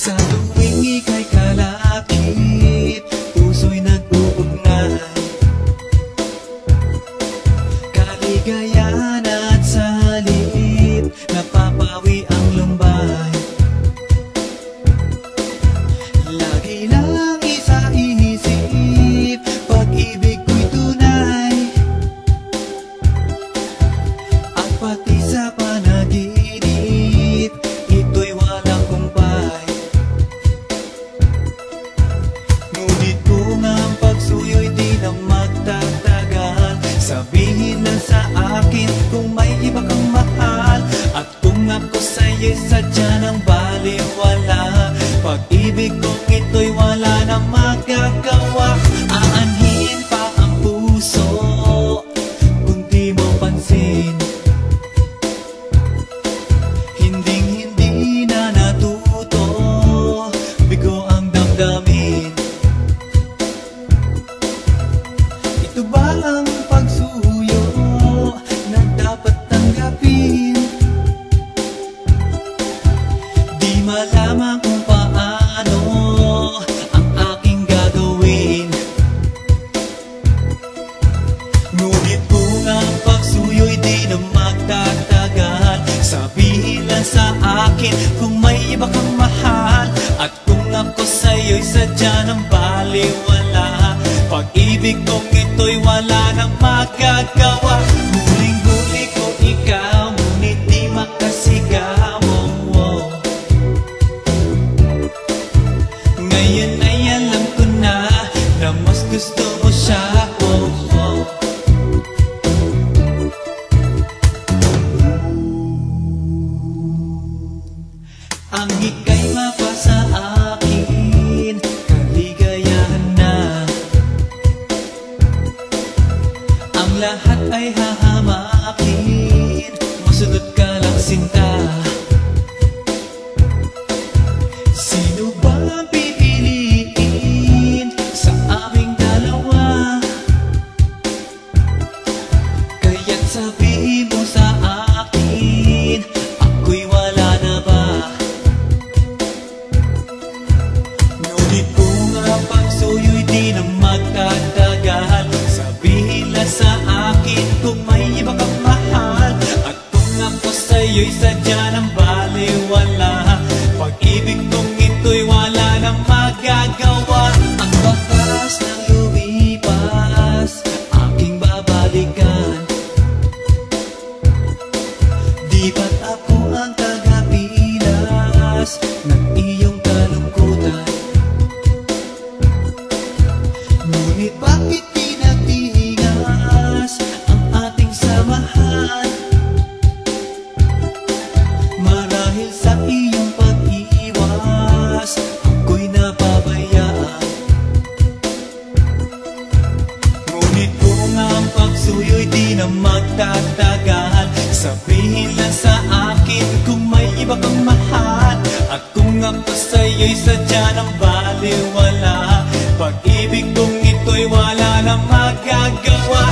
Sa tuwing ika'y kalakip, puso'y nag-uugnay. Kaligayahan at sa halip, napapawi ang lumbay. Lagi lang isa inisip, pag-ibig ko'y tunay. At pati sa panaginip, ito'y walang kumpay. Ngunit kung ang pagsuyo'y di na magtatagal, sabihin lang sa akin kung may iba kang mahal. At kung ako sa'yo'y sadya ng baliwala, pag-ibig kong ito'y wala na magagawa. Aanhin pa ang puso kung di mo pansin. Hinding-hindi na natuto, bigo ang damdamin. Ito ba ang pagsuyo na dapat tanggapin? Di malaman kung paano ang aking gagawin. Ngunit kung ang pagsuyo'y di na magtatagal, sabihin lang sa akin kung may iba kang mahal. At kung ako sa'yo'y sadya ng baliwala, pag-ibig kong ito'y wala nang magagawa. Huling-huli ko ikaw, ngunit di makasigaw. Ngayon ay alam ko na mas gusto mo siya. Ang ika'y mapasa akin, kaligayahan na. Ang lahat ay hahamakin, masunod ka lang sinta. Sino ba ang pipiliin sa aming dalawa? Kaya't sabihin mo sa akin, ako'y wala na ba? Ngunit kung ang pagsuyo'y di na magtatagal, sabihin lang sa akin kung may iba kang mahal. At kung ako sa'yo'y sadya ng baliwala, pag-ibig kong ito'y wala nang magagawa. Ang batas ng lumipas, aking babalikan. Di ba't ako ang tagapilas ng iyong kalungkutan? Ngunit bakit tinatigas ang ating samahan? Marahil sa iyong pag-iwas, ako'y napabayaan. Ngunit kung ang pagsuyo'y di na magtatagal, sabihin lang sa akin kung may iba kang mahal. At kung ako sa'yo'y sadya ng baliwala, pag-ibig kong ito'y wala na magagawa.